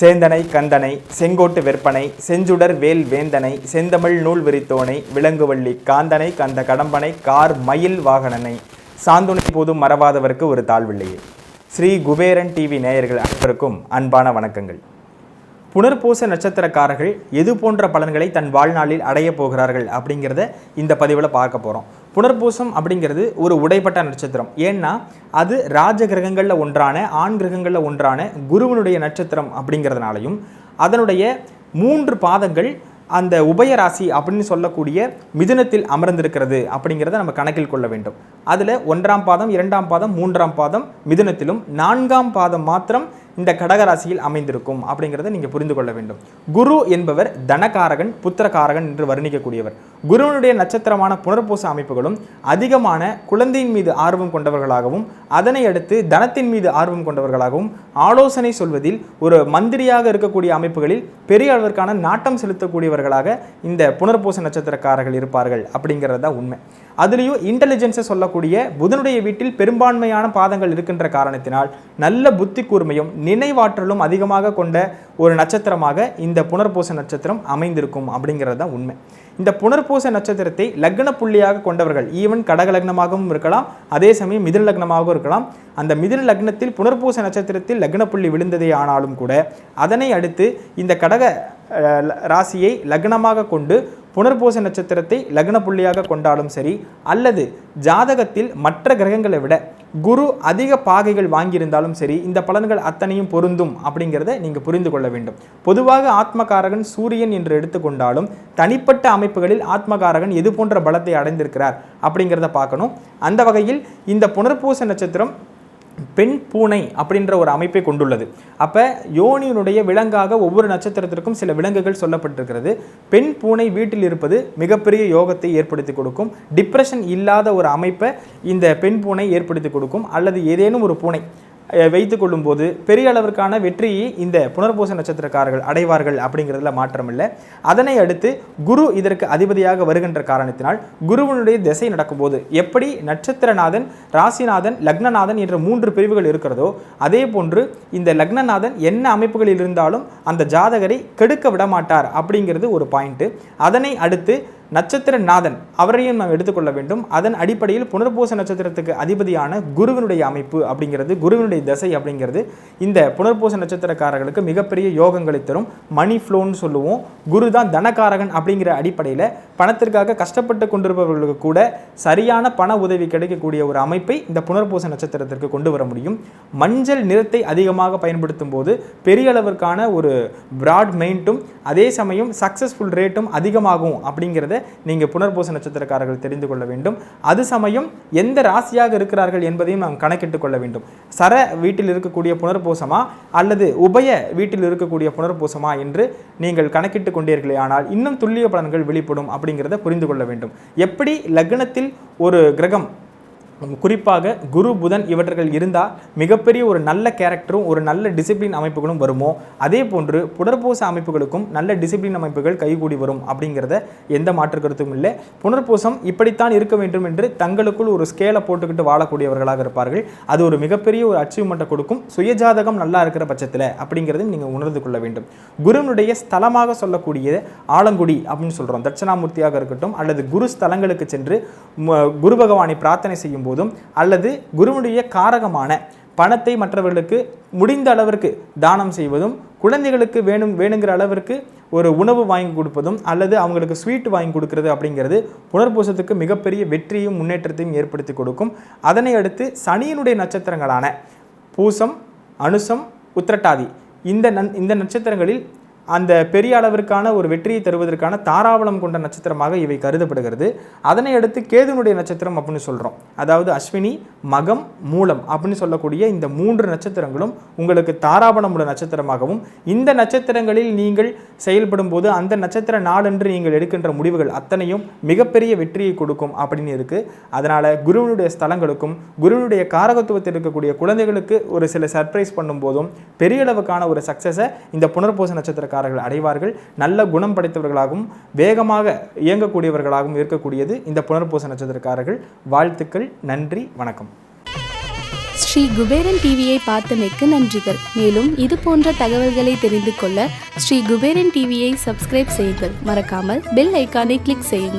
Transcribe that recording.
சேந்தனை கந்தனை செங்கோட்டு வெற்பனை செஞ்சுடர் வேல் வேந்தனை செந்தமிழ் நூல் விரித்தோனை விலங்குவள்ளி காந்தனை கந்த கடம்பனை கார் மயில் வாகனனை சாந்துணை போதும் மறவாதவருக்கு ஒரு தாழ்வில்லையே. ஸ்ரீ குபேரன் டிவி நேயர்கள் அனைவருக்கும் அன்பான வணக்கங்கள். புனர்பூச நட்சத்திரக்காரர்கள் எது போன்ற பலன்களை தன் வாழ்நாளில் அடைய போகிறார்கள் அப்படிங்கிறத இந்த பதிவில் பார்க்க போகிறோம். புனர்பூசம் அப்படிங்கிறது ஒரு உடைப்பட்ட நட்சத்திரம். ஏன்னா அது ராஜ கிரகங்களில் ஒன்றான ஆண் கிரகங்களில் ஒன்றான குருவனுடைய நட்சத்திரம் அப்படிங்கிறதுனாலையும் அதனுடைய 3 பாதங்கள் அந்த உபயராசி அப்படின்னு சொல்லக்கூடிய மிதுனத்தில் அமர்ந்திருக்கிறது அப்படிங்கிறத நம்ம கணக்கில் கொள்ள வேண்டும். அதில் 1ஆம் பாதம் 2ஆம் பாதம் 3ஆம் பாதம் மிதுனத்திலும் 4ஆம் பாதம் மாத்திரம் இந்த கடகராசியில் அமைந்திருக்கும் அப்படிங்கிறத நீங்கள் புரிந்து கொள்ள வேண்டும். குரு என்பவர் தனகாரகன் புத்திரகாரகன் என்று வர்ணிக்கக்கூடியவர். குருவனுடைய நட்சத்திரமான புனர்பூச அமைப்புகளும் அதிகமான குழந்தையின் மீது ஆர்வம் கொண்டவர்களாகவும் அதனை அடுத்து தனத்தின் மீது ஆர்வம் கொண்டவர்களாகவும் ஆலோசனை சொல்வதில் ஒரு மந்திரியாக இருக்கக்கூடிய அமைப்புகளில் பெரிய அளவிற்கான நாட்டம் செலுத்தக்கூடியவர்களாக இந்த புனர்பூச நட்சத்திரக்காரர்கள் இருப்பார்கள் அப்படிங்கிறது தான் உண்மை. அதுலேயும் இன்டெலிஜென்ஸை சொல்லக்கூடிய புதனுடைய வீட்டில் பெரும்பான்மையான பாதங்கள் இருக்கின்ற காரணத்தினால் நல்ல புத்தி கூர்மையும் நினைவாற்றலும் அதிகமாக கொண்ட ஒரு நட்சத்திரமாக இந்த புனர்பூச நட்சத்திரம் அமைந்திருக்கும் அப்படிங்கிறது தான் உண்மை. இந்த புனர்பூச நட்சத்திரத்தை லக்ன புள்ளியாக கொண்டவர்கள் ஈவன் கடக லக்னமாகவும் இருக்கலாம், அதே சமயம் மிதுன லக்னமாகவும் இருக்கலாம். அந்த மிதுன லக்னத்தில் புனர்பூச நட்சத்திரத்தில் லக்ன புள்ளி விழுந்ததே ஆனாலும் கூட அதனை அடுத்து இந்த கடக ராசியை லக்னமாக கொண்டு புனர்பூச நட்சத்திரத்தை லக்ன புள்ளியாக கொண்டாலும் சரி, அல்லது ஜாதகத்தில் மற்ற கிரகங்களை விட குரு அதிக பாகைகள் வாங்கியிருந்தாலும் சரி, இந்த பலன்கள் அத்தனையும் பொருந்தும் அப்படிங்கிறத நீங்கள் புரிந்து கொள்ள வேண்டும். பொதுவாக ஆத்மகாரகன் சூரியன் என்று எடுத்துக்கொண்டாலும் தனிப்பட்ட அமைப்புகளில் ஆத்மகாரகன் எது போன்ற பலத்தை அடைந்திருக்கிறார் அப்படிங்கிறத பார்க்கணும். அந்த வகையில் இந்த புனர்பூச நட்சத்திரம் பெண் பூனை அப்படின்ற ஒரு அமைப்பை கொண்டுள்ளது. அப்போ யோனியினுடைய விலங்காக ஒவ்வொரு நட்சத்திரத்திற்கும் சில விலங்குகள் சொல்லப்பட்டிருக்கிறது. பெண் பூனை வீட்டில் இருப்பது மிகப்பெரிய யோகத்தை ஏற்படுத்தி கொடுக்கும். டிப்ரெஷன் இல்லாத ஒரு அமைப்பை இந்த பெண் பூனை ஏற்படுத்தி கொடுக்கும். அல்லது ஏதேனும் ஒரு பூனை வைத்துக் கொள்ளும் போது பெரிய அளவிற்கான வெற்றியை இந்த புனர்பூச நட்சத்திரக்காரர்கள் அடைவார்கள் அப்படிங்கிறதுல மாற்றமில்லை. அதனை அடுத்து குரு இதற்கு அதிபதியாக வருகின்ற காரணத்தினால் குருவனுடைய திசை நடக்கும்போது எப்படி நட்சத்திரநாதன், ராசிநாதன், லக்னநாதன் என்ற 3 பிரிவுகள் இருக்கிறதோ அதே போன்று இந்த லக்னநாதன் என்ன அமைப்புகளில் இருந்தாலும் அந்த ஜாதகரை கெடுக்க விடமாட்டார் அப்படிங்கிறது ஒரு பாயிண்ட். அதனை அடுத்து நட்சத்திரநாதன் அவரையும் நாம் எடுத்துக்கொள்ள வேண்டும். அதன் அடிப்படையில் புனர்பூச நட்சத்திரத்துக்கு அதிபதியான குருவினுடைய அமைப்பு அப்படிங்கிறது, குருவினுடைய தசை அப்படிங்கிறது இந்த புனர்பூச நட்சத்திரக்காரர்களுக்கு மிகப்பெரிய யோகங்களை தரும். மணி ஃப்ளோன்னு சொல்லுவோம். குரு தான் தனகாரகன் அப்படிங்கிற அடிப்படையில் பணத்திற்காக கஷ்டப்பட்டு கொண்டிருப்பவர்களுக்கு கூட சரியான பண உதவி கிடைக்கக்கூடிய ஒரு அமைப்பை இந்த புனர்பூச நட்சத்திரத்திற்கு கொண்டு வர முடியும். மஞ்சள் நிறத்தை அதிகமாக பயன்படுத்தும் போது பெரிய அளவிற்கான ஒரு பிராட் மெயின்ட்டும் அதே சமயம் சக்சஸ்ஃபுல் ரேட்டும் அதிகமாகும் அப்படிங்கிறத நீங்கள் புனர்பூச நட்சத்திரக்காரர்கள் தெரிந்து கொள்ள வேண்டும். அது சமயம் எந்த ராசியாக இருக்கிறார்கள் என்பதையும் நாம் கணக்கிட்டுக் கொள்ள வேண்டும். சர வீட்டில் இருக்கக்கூடிய புனர்பூசமா அல்லது உபய வீட்டில் இருக்கக்கூடிய புனர்பூசமா என்று நீங்கள் கணக்கிட்டு கொண்டீர்களே ஆனால் இன்னும் துல்லிய பலன்கள் வெளிப்படும் அப்படிங்கிறத புரிந்து கொள்ள வேண்டும். எப்படி லக்னத்தில் ஒரு கிரகம் குறிப்பாக குரு புதன் இவர்கள் இருந்தால் மிகப்பெரிய ஒரு நல்ல கேரக்டரும் ஒரு நல்ல டிசிப்ளின் அமைப்புகளும் வருமோ அதே போன்று புனர்பூச அமைப்புகளுக்கும் நல்ல டிசிப்ளின் அமைப்புகள் கைகூடி வரும் அப்படிங்கிறத எந்த மாற்று கருத்தும் இல்லை. புனர்பூசம் இப்படித்தான் இருக்க வேண்டும் என்று தங்களுக்குள் ஒரு ஸ்கேலை போட்டுக்கிட்டு வாழக்கூடியவர்களாக இருப்பார்கள். அது ஒரு மிகப்பெரிய ஒரு அச்சீவ்மெண்ட்டை கொடுக்கும். சுயஜாதகம் நல்லா இருக்கிற பட்சத்தில் அப்படிங்கிறதையும் நீங்கள் உணர்ந்து கொள்ள வேண்டும். குருவினுடைய ஸ்தலமாக சொல்லக்கூடிய ஆலங்குடி அப்படின்னு சொல்கிறோம். தட்சணாமூர்த்தியாக இருக்கட்டும் அல்லது குரு ஸ்தலங்களுக்கு சென்று குரு பகவானை பிரார்த்தனை செய்யும் போதும் அல்லது குருவுடைய காரகமான பணத்தை மற்றவர்களுக்கு முடிந்த அளவிற்கு தானம் செய்வதும், குழந்தைகளுக்கு வேணுங்கிற அளவிற்கு ஒரு உணவு வாங்கி கொடுப்பதும் அல்லது அவங்களுக்கு ஸ்வீட் வாங்கி கொடுக்கறது அப்படிங்கிறது புனர்பூசத்துக்கு மிகப்பெரிய வெற்றியும் முன்னேற்றத்தையும் ஏற்படுத்தி கொடுக்கும். அதனை அடுத்து சனியினுடைய நட்சத்திரங்களான பூசம், அனுசம், உத்திரட்டாதி இந்த நட்சத்திரங்களில் அந்த பெரிய அளவிற்கான ஒரு வெற்றியை தருவதற்கான தாராபலம் கொண்ட நட்சத்திரமாக இவை கருதப்படுகிறது. அதனை அடுத்து கேதுனுடைய நட்சத்திரம் அப்படின்னு சொல்கிறோம். அதாவது அஸ்வினி, மகம், மூலம் அப்படின்னு சொல்லக்கூடிய இந்த 3 நட்சத்திரங்களும் உங்களுக்கு தாராபலம் உள்ள நட்சத்திரமாகவும் இந்த நட்சத்திரங்களில் நீங்கள் செயல்படும் போது அந்த நட்சத்திர நாளன்று நீங்கள் எடுக்கின்ற முடிவுகள் அத்தனையும் மிகப்பெரிய வெற்றியை கொடுக்கும் அப்படின்னு இருக்குது. அதனால் குருவினுடைய ஸ்தலங்களுக்கும் குருவினுடைய காரகத்துவத்தில் இருக்கக்கூடிய குழந்தைகளுக்கு ஒரு சில சர்ப்ரைஸ் பண்ணும் போதும் பெரிய அளவுக்கான ஒரு சக்ஸஸை இந்த புனர்பூச நட்சத்திர நட்சத்திரக்காரர்கள் அடைவார்கள். நல்ல குணம் படைத்தவர்களாகவும் வேகமாக இயங்கக்கூடியவர்களாகவும் இருக்கக்கூடியது இந்த புனர்பூச நட்சத்திரக்காரர்கள். வாழ்த்துக்கள். நன்றி, வணக்கம். ஸ்ரீ குபேரன் டிவியை பார்த்தமைக்கு நன்றிகள். மேலும் இது போன்ற தகவல்களை தெரிந்து கொள்ள ஸ்ரீ குபேரன் டிவியை சப்ஸ்கிரைப் செய்யுங்கள். மறக்காமல் பெல் ஐக்கானை கிளிக் செய்யுங்கள்.